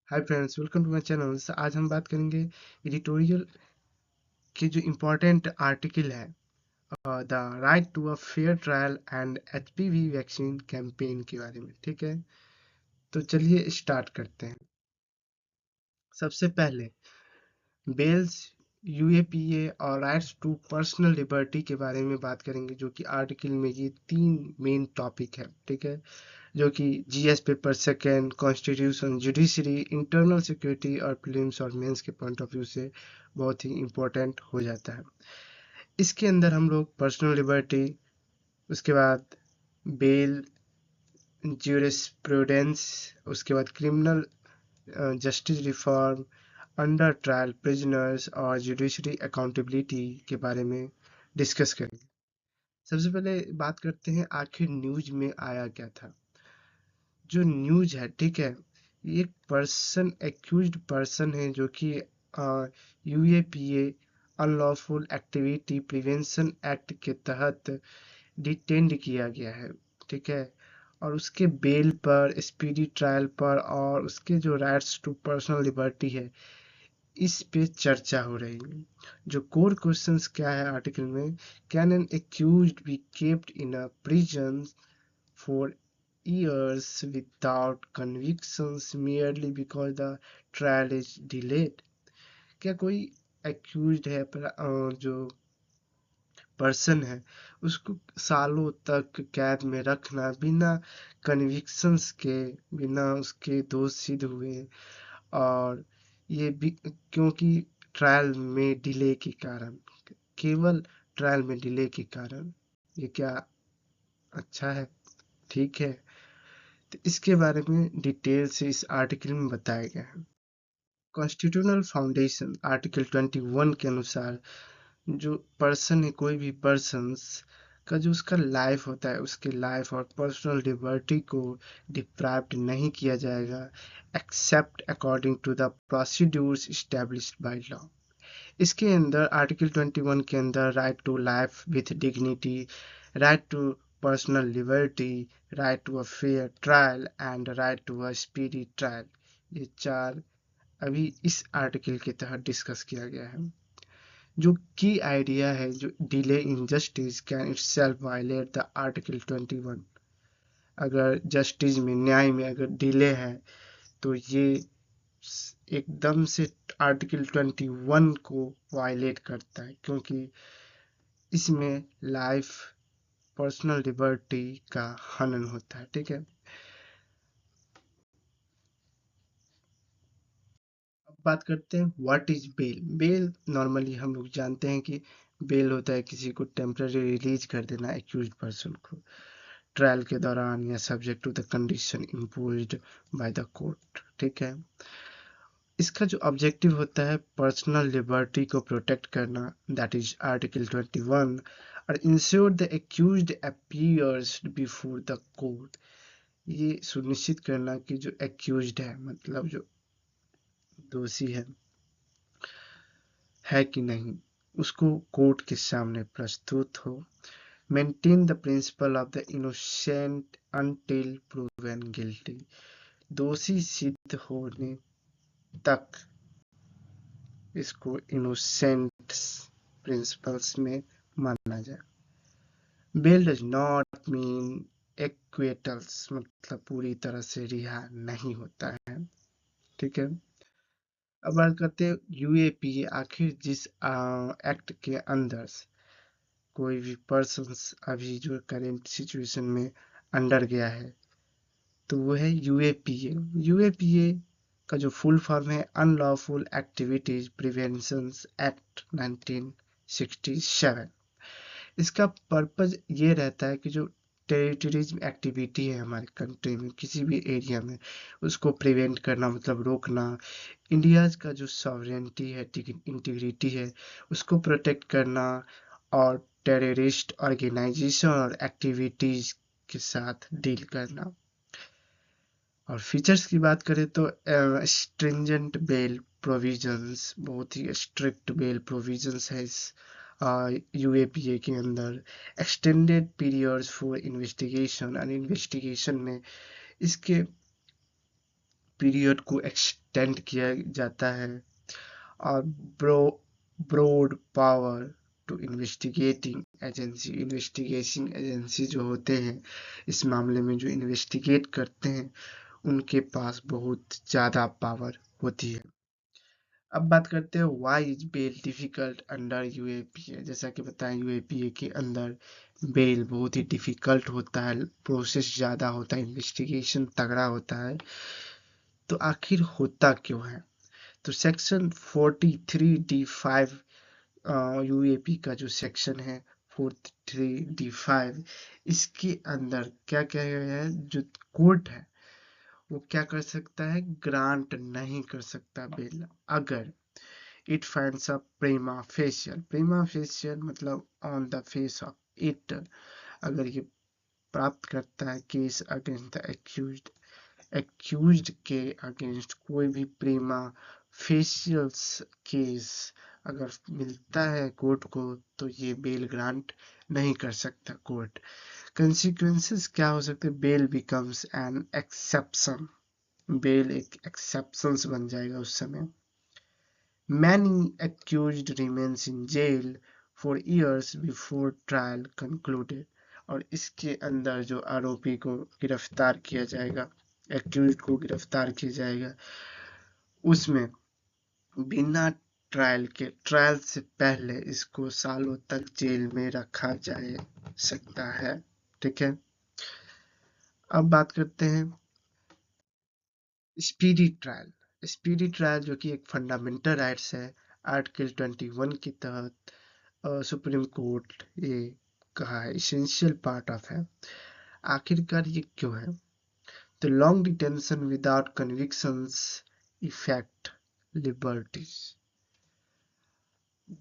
Hi friends, welcome to my channel. आज हम बात करेंगे एडिटोरियल के जो इम्पोर्टेंट आर्टिकल है, the right to a fair trial and HPV vaccine campaign के बारे में। ठीक है, तो चलिए स्टार्ट करते हैं। सबसे पहले बेल्स, यूएपीए और राइट्स टू पर्सनल लिबर्टी के बारे में बात करेंगे, जो कि आर्टिकल में ये तीन मेन टॉपिक है। ठीक है, जो कि GS paper second, constitution, judiciary, internal security और प्रीलिम्स और मेंस के पॉइंट ऑफ व्यू से बहुत ही इम्पोर्टेंट हो जाता है। इसके अंदर हम लोग पर्सनल लिबर्टी, उसके बाद बेल, ज्यूरिस्प्रूडेंस, उसके बाद criminal justice reform, under trial prisoners और जुडिशरी अकाउंटेबिलिटी के बारे में डिस्कस करेंगे। सबसे पहले बात करते हैं आखिर न्यूज में आया क्या था। जो न्यूज है, ठीक है, एक पर्सन, एक्यूज्ड पर्सन है, जो कि UAPA unlawful activity prevention act के तहत डिटेंड किया गया है। ठीक है, और उसके बेल पर, स्पीडी ट्रायल पर और उसके जो राइट्स टू पर्सनल लिबर्टी है, इस पे चर्चा हो रही है। जो कोर क्वेश्चंस क्या है आर्टिकल में, can an accused be kept in a prison for years without convictions merely because the trial is delayed? क्या कोई accused है जो पर्सन है, उसको सालों तक कैद में रखना बिना कन्विक्शंस के, बिना उसके दोष सिद्ध हुए, और ये भी क्योंकि ट्रायल में डिले के कारण, केवल ट्रायल में डिले के कारण, ये क्या अच्छा है? ठीक है, तो इसके बारे में डिटेल से इस आर्टिकल में बताया गया है। कॉन्स्टिट्यूशनल फाउंडेशन आर्टिकल 21 के अनुसार जो पर्सन है, कोई भी पर्सन्स का जो उसका लाइफ होता है, उसके लाइफ और पर्सनल लिबर्टी को डिप्राइव्ड नहीं किया जाएगा except according to the procedures established by law. इसके अंदर आर्टिकल 21 के अंदर right to life with dignity, right to personal liberty, right to a fair trial and right to a speedy trial, ये चार अभी इस आर्टिकल के तहत डिस्कस किया गया है। जो की आइडिया है, जो delay in justice can itself violate the article 21। अगर जस्टिस में, न्याय में अगर डिले है, तो ये एकदम से आर्टिकल 21 को वायलेट करता है, क्योंकि इसमें लाइफ, पर्सनल लिबर्टी का हनन होता है। ठीक है, अब बात करते हैं what is bail. Bail normally हम लोग जानते हैं कि बेल होता है किसी को टेम्पररी रिलीज कर देना, एक्यूज्ड पर्सन को ट्रायल के दौरान या subject to the condition imposed by the court. ठीक है, इसका जो ऑब्जेक्टिव होता है पर्सनल लिबर्टी को प्रोटेक्ट करना, दैट इज आर्टिकल 21, और ensure the accused appears before the court, ये सुनिश्चित करना कि जो एक्यूज्ड है, मतलब जो दोषी है कि नहीं, उसको कोर्ट के सामने प्रस्तुत हो। Maintain the principle of the innocent until proven guilty, दोषी सिद्ध होने तक इसको इनोसेंट प्रिंसिपल्स में माना जाए। बेल डज नॉट मीन एक्वेटल्स, मतलब पूरी तरह से रिहा नहीं होता है। ठीक है, अब बात करते हैं यूएपीए। आखिर जिस एक्ट के अंदर कोई भी पर्सन अभी जो करेंट सिचुएशन में अंडर गया है, तो वो है यूएपीए। यूएपीए का जो फुल फॉर्म है अनलॉफुल एक्टिविटीज प्रिवेंशन एक्ट 1967। इसका पर्पज ये रहता है कि जो टेरिटरीज एक्टिविटी है हमारे कंट्री में, किसी भी एरिया में, उसको प्रिवेंट करना, मतलब रोकना। इंडिया का जो सॉवरेनिटी है, इंटीग्रिटी है, उसको प्रोटेक्ट करना, और टेररिस्ट ऑर्गेनाइजेशन और एक्टिविटीज के साथ डील करना। और फीचर्स की बात करें तो स्ट्रिंजेंट बेल प्रोविजंस, बहुत ही स्ट्रिक्ट बेल प्रोविजंस है इस यूएपीए के अंदर। एक्सटेंडेड पीरियड्स फॉर इन्वेस्टिगेशन, और इन्वेस्टिगेशन में इसके पीरियड को एक्सटेंड किया जाता है, और broad power to investigation agency जो होते हैं इस मामले में जो इन्वेस्टिगेट करते हैं उनके पास बहुत ज़्यादा पावर होती है। अब बात करते हैं why is bail difficult under UAPA. जैसा कि बताएं यूएपीए के अंदर बेल बहुत ही डिफिकल्ट होता है, प्रोसेस ज़्यादा होता है, इन्वेस्टिगेशन तगड़ा होता है। तो आखिर होता क्यों है? तो सेक्शन 43D5 यूएपी का जो सेक्शन है 43D5, इसके अंदर क्या क्या है, जो कोर्ट है वो क्या कर सकता है, ग्रांट नहीं कर सकता बेल अगर इट फाइंड्स अ प्रीमा फेशियल मतलब on the face of it, अगर ये प्राप्त करता है केस अगेंस्ट द एक्यूज्ड के अगेंस्ट कोई भी प्रीमा फेशियल्स केस अगर मिलता है कोर्ट को, तो ये बेल ग्रांट नहीं कर सकता कोर्ट। कंसिक्वेंसेस क्या हो सकते हैं? Bail becomes an exception, bail एक एक्सेप्शंस बन जाएगा उस समय। Many accused remains in jail for years before trial concluded, और इसके अंदर जो आरोपी को गिरफ्तार किया जाएगा, एक्यूज्ड को गिरफ्तार किया जाएगा, उसमें बिना ट्रायल से पहले इसको सालों तक जेल में रखा जा सकता है। ठीक है, अब बात करते हैं स्पीडी ट्रायल। स्पीडी ट्रायल जो कि एक फंडामेंटल राइट्स है, आर्टिकल 21 के तहत सुप्रीम कोर्ट ये कहा है इसेंशियल पार्ट ऑफ है। आखिरकार ये क्यों है? तो long detention without convictions effect liberties.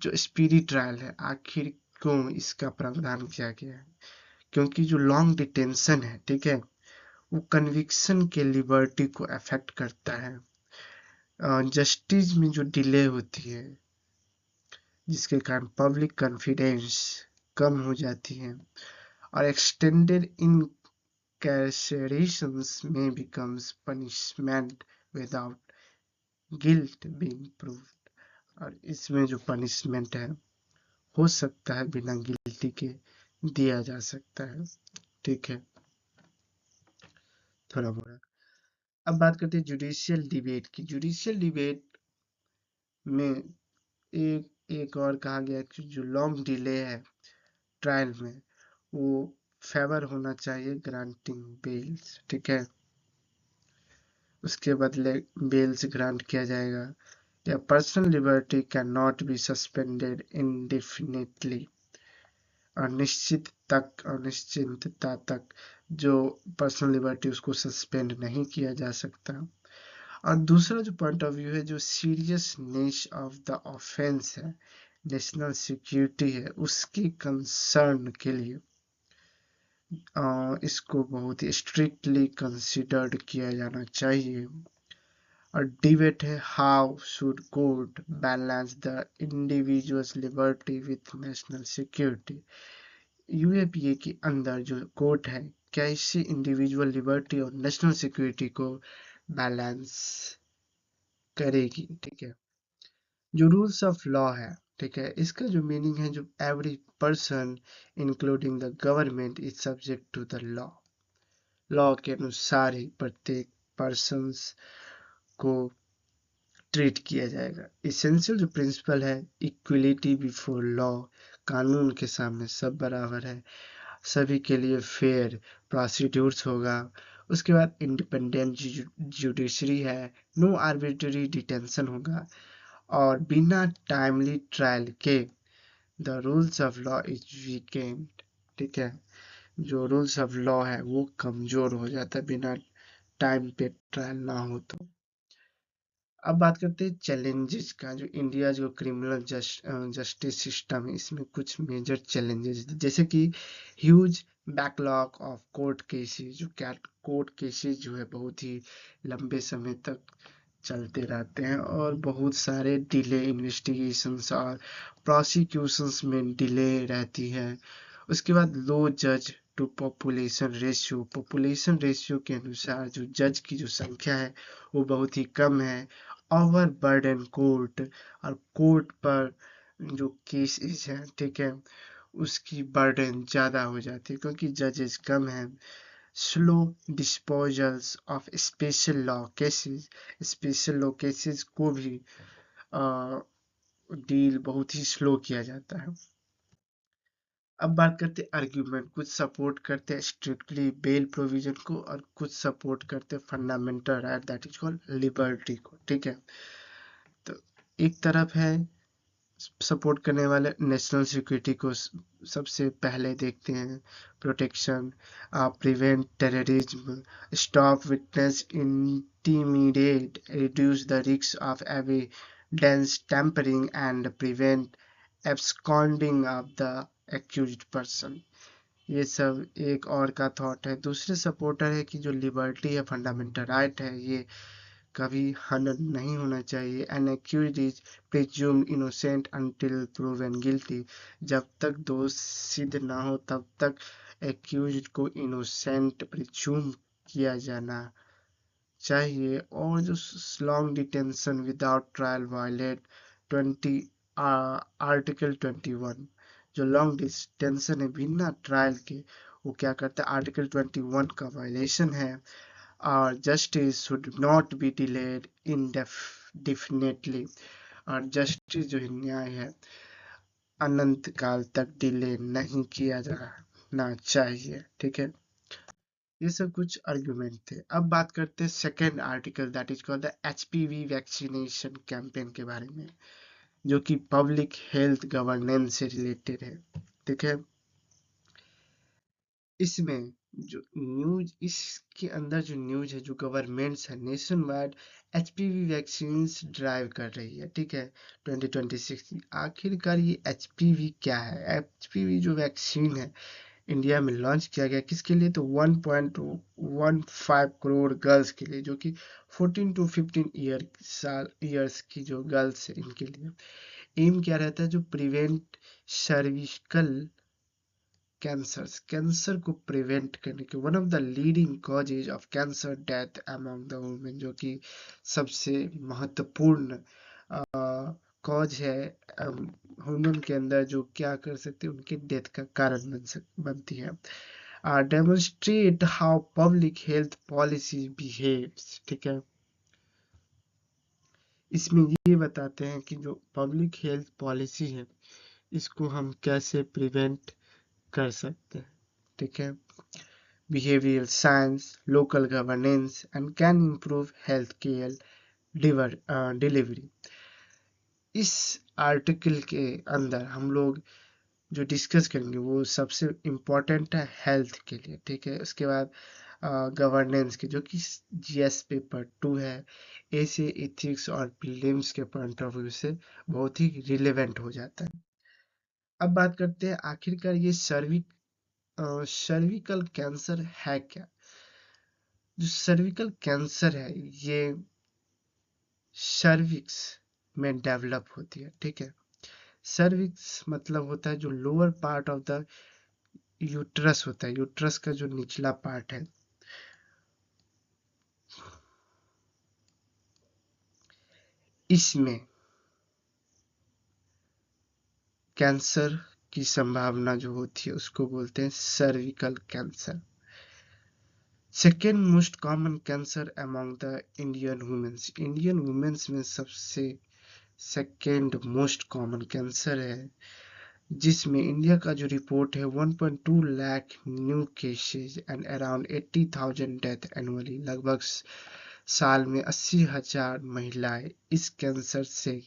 जो स्पीडी ट्रायल है आखिर क्यों इसका प्रावधान किया गया है? क्योंकि जो लॉन्ग डिटेंशन है, ठीक है, वो कन्विक्शन के लिबर्टी को अफेक्ट करता है। जस्टिस में जो डिले होती है जिसके कारण पब्लिक कॉन्फिडेंस कम हो जाती है, और extended incarcerations may becomes punishment without guilt being proved, और इसमें जो पनिशमेंट है हो सकता है बिना गिल्टी के दिया जा सकता है। ठीक है, थोड़ा बहुत। अब बात करते हैं जुडिशियल डिबेट की। जुडिशियल डिबेट में एक और कहा गया कि जो लॉन्ग डिले है ट्रायल में वो फेवर होना चाहिए ग्रांटिंग बेल्स। ठीक है, उसके बदले बेल्स ग्रांट किया जाएगा। या personal liberty can not be suspended इंडेफिनिटली, अनिश्चितता तक जो पर्सनल लिबर्टी उसको सस्पेंड नहीं किया जा सकता। और दूसरा जो पॉइंट ऑफ व्यू है, जो सीरियसनेस ऑफ द ऑफेंस है, नेशनल सिक्योरिटी है, उसके कंसर्न के लिए इसको बहुत ही स्ट्रिक्टली कंसिडर्ड किया जाना चाहिए। और डिबेट है how should court balance the individuals liberty with national security. UAPA के अंदर जो कोर्ट है क्या इससे इंडिविजुअल लिबर्टी और नेशनल सिक्योरिटी को बैलेंस करेगी? ठीक है, जो रूल्स ऑफ लॉ है, ठीक है, इसका जो मीनिंग है, जो every person including the government is subject to the law. Law के अनुसार ही प्रत्येक पर्सन्स को ट्रीट किया जाएगा। इसेंशियल जो प्रिंसिपल है इक्वलिटी बिफोर लॉ, कानून के सामने सब बराबर है, सभी के लिए फेयर प्रोसीड्यूर्स होगा। उसके बाद इंडिपेंडेंट जुडिशरी है, नो आर्बिट्ररी डिटेंशन होगा, और बिना टाइमली ट्रायल के the rules of law is weekend. ठीक है, जो रूल्स ऑफ लॉ है वो कमजोर हो जाता है बिना टाइम पे ट्रायल ना हो तो। अब बात करते हैं चैलेंजेस का। जो इंडिया जो क्रिमिनल जस्टिस सिस्टम है इसमें कुछ मेजर चैलेंजेस जैसे कि huge backlog of court cases. जो कोर्ट केसेस जो है बहुत ही लंबे समय तक चलते रहते हैं और बहुत सारे डिले इन्वेस्टिगेशंस और प्रोसिक्यूशंस में डिले रहती है। उसके बाद लो जज टू पॉपुलेशन रेशियो के अनुसार जो जज की जो संख्या है वो बहुत ही कम है। ओवर बर्डन कोर्ट, और कोर्ट पर जो केसेस हैं, ठीक है, उसकी बर्डन ज़्यादा हो जाती है क्योंकि जजेस कम हैं। Slow disposals of special law cases को भी डील बहुत ही स्लो किया जाता है। अब बात करते हैं आर्ग्यूमेंट। कुछ सपोर्ट करते हैं स्ट्रिक्टली बेल प्रोविजन को और कुछ सपोर्ट करते हैं fundamental right that is called liberty को, ठीक है। तो एक तरफ है सपोर्ट करने वाले नेशनल सिक्योरिटी को सबसे पहले देखते हैं। Protection, prevent terrorism, stop witness intimidate, reduce the risk of evidence tampering and prevent absconding of the accused person. ये सब एक और का थॉट है। दूसरे सपोर्टर है कि जो लिबर्टी है, फंडामेंटल राइट है, ये कभी हनन नहीं होना चाहिए। N accused is presumed innocent until proven guilty. जब तक दोष सिद्ध ना हो तब तक एक्यूज्ड को इनोसेंट प्रिज्यूम किया जाना चाहिए। और जो long detention without trial violate 20 article 21। जो लॉन्ग डिटेंशन है बिना ट्रायल के, वो क्या करता है, आर्टिकल 21 का वायलेशन है। और justice should not be delayed indefinitely. और जस्टिस जो है, न्याय है, अनंत काल तक डिले नहीं किया जाना चाहिए, ठीक है। ये सब कुछ आर्गुमेंट थे। अब बात करते हैं second article that is called the HPV vaccination campaign के बारे में, जो कि पब्लिक हेल्थ गवर्नेंस से रिलेटेड है, ठीक है। इसमें जो न्यूज, इसके अंदर जो न्यूज है, जो गवर्नमेंट्स है nation wide HPV vaccine drive कर रही है, ठीक है, 2026। आखिरकार ये एचपीवी क्या है? एचपीवी जो वैक्सीन है इंडिया में लॉन्च किया गया किसके लिए? तो 1.15 करोड़ गर्ल्स के लिए, जो कि 14 to 15 ईयर्स की जो गर्ल्स है इनके लिए। एम क्या रहता है? जो प्रिवेंट सर्विकल कैंसर को प्रिवेंट करने के, one of the leading causes of cancer death among the women, जो कि सबसे महत्वपूर्ण कॉज है वुमेन के अंदर, जो क्या कर सकते हैं, उनके डेथ का कारण बनती है। Demonstrate how public health policy behaves, ठीक है। इसमें ये बताते हैं कि जो पब्लिक हेल्थ पॉलिसी है इसको हम कैसे प्रिवेंट कर सकते हैं, ठीक है। Behavioral science, local governance, and can improve healthcare delivery। इस आर्टिकल के अंदर हम लोग जो डिस्कस करेंगे वो सबसे इम्पोर्टेंट है हेल्थ के लिए, ठीक है। उसके बाद गवर्नेंस के, जो कि जीएस पेपर 2 है, ऐसे एथिक्स और प्रीलिम्स के पॉइंट ऑफ व्यू से बहुत ही रिलेवेंट हो जाता है। अब बात करते हैं आखिरकार ये सर्विकल कैंसर है क्या। जो सर्विकल कैंसर है ये सर्विक्स में डेवलप होती है, ठीक है। सर्विक्स मतलब होता है जो lower part of the uterus होता है, यूट्रस का जो निचला पार्ट है। इसमें कैंसर की संभावना जो होती है उसको बोलते हैं cervical cancer. Second most common cancer among the Indian womens में सबसे सेकेंड मोस्ट कॉमन कैंसर है, जिसमें इंडिया का जो रिपोर्ट है 1.2 lakh new cases and around 80,000 death annually. लगभग साल में 80,000 महिलाएं इस कैंसर से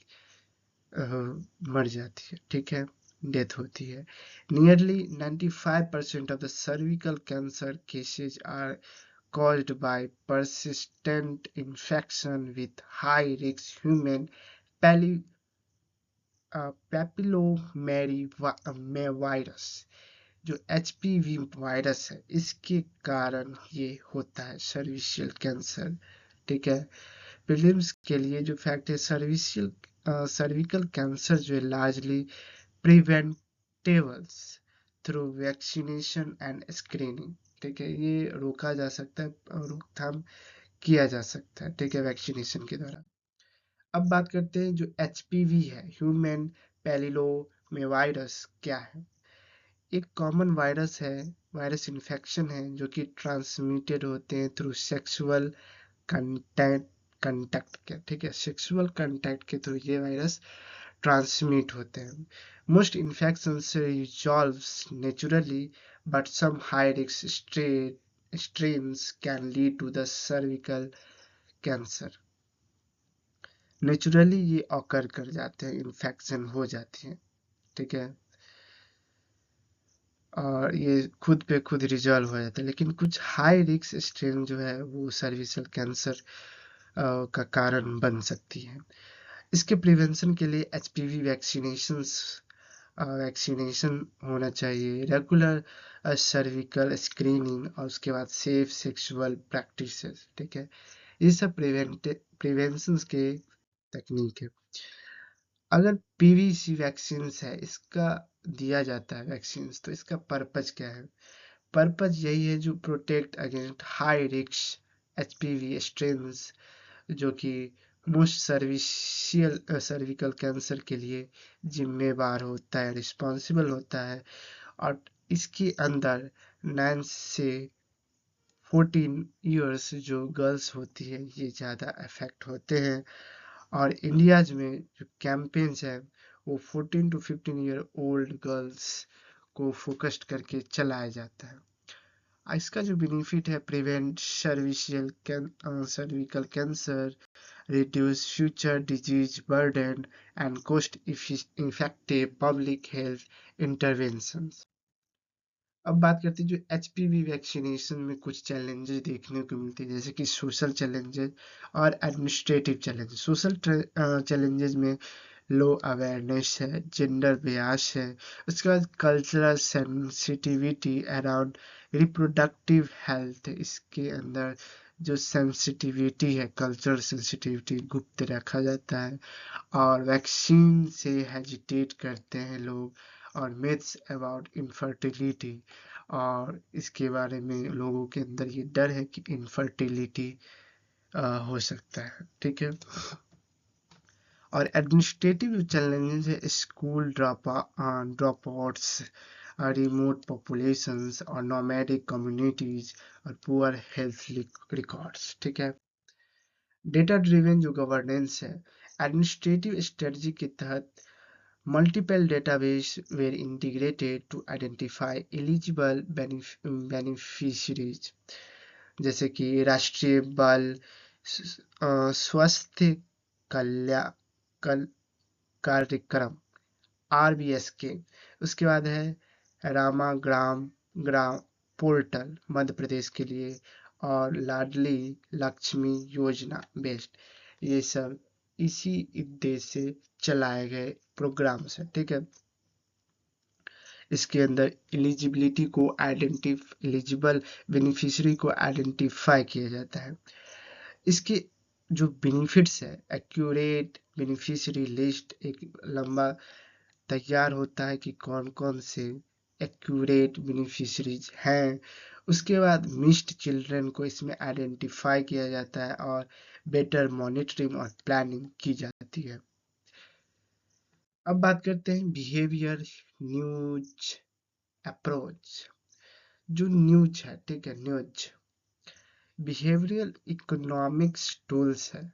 मर जाती है, ठीक है, डेथ होती है। Nearly 95% of the cervical cancer cases are caused by persistent infection with high risk human papilloma virus, जो एचपीवी वायरस है, इसके कारण ये होता है सर्विशियल कैंसर, ठीक है। प्रीलिम्स के लिए जो फैक्ट है, सर्विकल कैंसर जो है largely preventables through vaccination and screening. ठीक है, ये रोका जा सकता है और रोकथाम किया जा सकता है, ठीक है, वैक्सीनेशन के द्वारा। अब बात करते हैं जो एचपीवी है, ह्यूमन पैपिलोमावायरस क्या है। एक कॉमन वायरस है, वायरस इन्फेक्शन है जो कि ट्रांसमिटेड होते हैं थ्रू सेक्सुअल कंटैक्ट कंटैक्ट के, ठीक है, सेक्सुअल कंटैक्ट के थ्रू ये वायरस ट्रांसमिट होते हैं। Most infections resolves naturally but some high risk strains can lead to the cervical cancer। Naturally ये ऑकर कर जाते हैं, इन्फेक्शन हो जाती है, ठीक है, और ये खुद पे खुद रिजॉल्व हो जाता है। लेकिन कुछ हाई रिस्क स्ट्रेन जो है वो सर्विकल कैंसर का कारण बन सकती है। इसके प्रिवेंशन के लिए एचपीवी वैक्सीनेशन होना चाहिए, रेगुलर सर्विकल स्क्रीनिंग और उसके बाद सेफ सेक्सुअल प्रैक्टिसेस, ठीक है, ये सब प्रिवेंशन के तकनीक है। अगर पीवीसी वैक्सीन है, इसका दिया जाता है वैक्सीन, तो इसका पर्पज क्या है। पर्पज यही है जो protect against high risk HPV strains जो कि मोस्ट सर्विकल कैंसर के लिए जिम्मेवार होता है, रिस्पॉन्सिबल होता है। और इसके अंदर 9 से 14 ईयर्स जो गर्ल्स होती है ये ज़्यादा अफेक्ट होते हैं। और इंडियाज में जो कैंपेन्स है वो 14 टू 15 ईयर ओल्ड गर्ल्स को फोकस्ड करके चलाया जाता है। इसका जो बेनिफिट है, prevent cervical cancer, reduce future disease burden and cost effective public health interventions। अब बात करते हैं जो एचपीवी वैक्सीनेशन में कुछ चैलेंजेस देखने को मिलते हैं, जैसे कि सोशल चैलेंजेस और एडमिनिस्ट्रेटिव चैलेंजेस। सोशल चैलेंजेस में लो अवेयरनेस है, जेंडर बियास है, उसके बाद cultural sensitivity around reproductive health. इसके अंदर जो सेंसिटिविटी है, कल्चरल सेंसिटिविटी गुप्त रखा जाता है और वैक्सीन से हेजिटेट करते हैं लोग, और मिथ्स अबाउट इनफर्टिलिटी, और इसके बारे में लोगों के अंदर ये डर है कि इनफर्टिलिटी हो सकता है, ठीक है। और एडमिनिस्ट्रेटिव चैलेंजेस है, school drop outs, remote populations और नोमैडिक कम्युनिटीज और पुअर हेल्थ रिकॉर्ड्स, ठीक है। डेटा ड्रिवन जो गवर्नेंस है, एडमिनिस्ट्रेटिव स्ट्रेटजी के तहत multiple database were integrated to identify eligible beneficiaries, जैसे कि राष्ट्रीय बाल स्वास्थ्य कल्याण कार्यक्रम RBSK। उसके बाद है रामा ग्राम पोर्टल मध्य प्रदेश के लिए, और लाडली लक्ष्मी योजना बेस्ट, ये सब इसी उद्देश्य से चलाए गए प्रोग्राम्स है, ठीक है। इसके अंदर एलिजिबल बेनिफिशियरी को आइडेंटिफाई किया जाता है। इसके जो बेनिफिट्स है, एक्यूरेट बेनिफिशियरी लिस्ट एक लंबा तैयार होता है कि कौन कौन से एक्यूरेट बेनिफिशरीज हैं। उसके बाद मिस्ड चिल्ड्रन को इसमें आइडेंटिफाई किया जाता है और बेटर मॉनिटरिंग और प्लानिंग की जाती है। अब बात करते हैं बिहेवियर न्यूज अप्रोच। जो न्यूज है, ठीक है, न्यूज बिहेवियरल इकोनॉमिक्स टूल्स है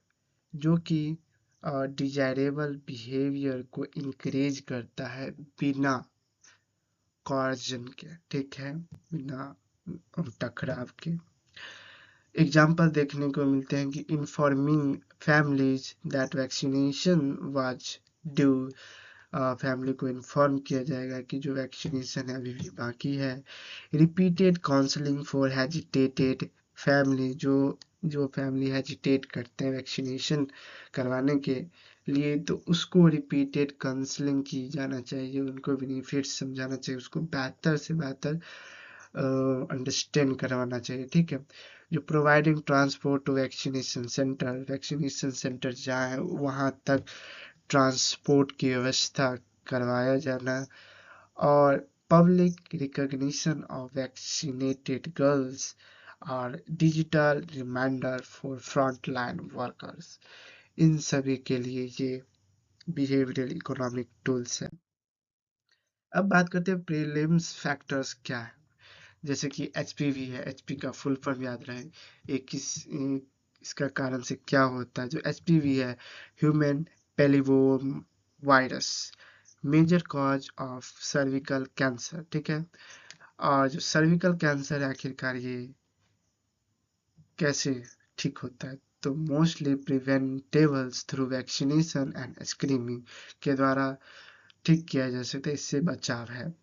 जो कि डिजायरेबल बिहेवियर को इंकरेज करता है बिना कॉर्जन के, ठीक है, बिना टकराव के। एग्जाम्पल देखने को मिलते हैं कि informing families that vaccination was due, family को इन्फॉर्म किया जाएगा कि जो वैक्सीनेशन है अभी भी बाकी है। Repeated counselling for hesitated family, जो फैमिली हेजिटेट करते हैं वैक्सीनेशन करवाने के लिए, तो उसको रिपीटेड काउंसलिंग की जाना चाहिए, उनको बेनिफिट समझाना चाहिए, उसको बेहतर से बेहतर अंडरस्टैंड करवाना चाहिए, ठीक है। जो providing transport to vaccination centre जहाँ है वहाँ तक ट्रांसपोर्ट की व्यवस्था करवाया जाना, और public recognition of vaccinated girls और digital reminder for frontline workers, इन सभी के लिए ये बिहेवियरल इकोनॉमिक टूल्स है। अब बात करते हैं प्रीलिम्स फैक्टर्स क्या है। जैसे कि HPV है, HP का फुल फॉर्म याद रहे, इसका कारण से क्या होता है। जो HPV है, human papilloma virus, major cause of cervical cancer, ठीक है। और जो सर्विकल कैंसर है, आखिरकार ये कैसे ठीक होता है, तो mostly preventables through vaccination and screening के द्वारा ठीक किया जा सकता है, इससे बचाव है।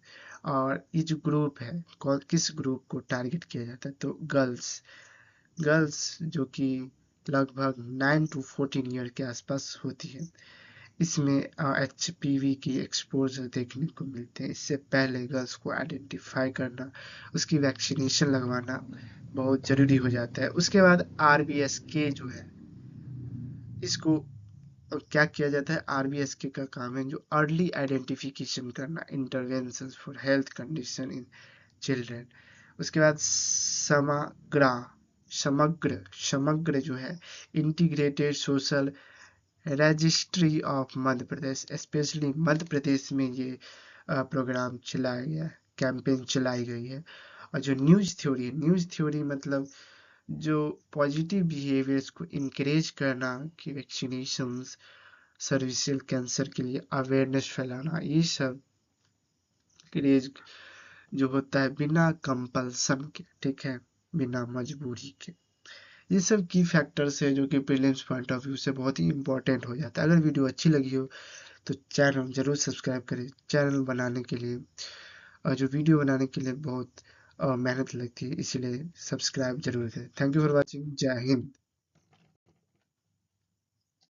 और ये जो ग्रुप है, किस ग्रुप को टारगेट किया जाता है, तो गर्ल्स जो कि लगभग 9 to 14 ईयर के आसपास होती है। इसमें HPV की एक्सपोजर देखने को मिलते हैं। इससे पहले गर्ल्स को आइडेंटिफाई करना, उसकी वैक्सीनेशन लगवाना बहुत जरूरी हो जाता है। उसके बाद RBSK जो है, इसको क्या किया जाता है, RBSK का काम है जो अर्ली आइडेंटिफिकेशन करना, intervention for health condition in children. उसके बाद समग्र जो है, integrated social registry of Madhya Pradesh, specially Madhya Pradesh में ये प्रोग्राम चलाया गया, कैंपेन चलाई गई है। और जो न्यूज थ्योरी मतलब जो पॉजिटिव बिहेवियर्स को इनकरेज करना कि वैक्सीनेशन सर्विकल कैंसर के लिए अवेयरनेस फैलाना, ये सब क्रेज जो होता है बिना कंपल्सन के, ठीक है, बिना मजबूरी के। ये सब की फैक्टर्स है जो कि प्रीलिम्स पॉइंट ऑफ व्यू से बहुत ही इंपॉर्टेंट हो जाता है। अगर वीडियो अच्छी लगी हो तो चैनल जरूर सब्सक्राइब करें। चैनल बनाने के लिए और जो वीडियो बनाने के लिए बहुत मेहनत लगती है, इसीलिए सब्सक्राइब जरूर करें। Thank you for watching. जय हिंद।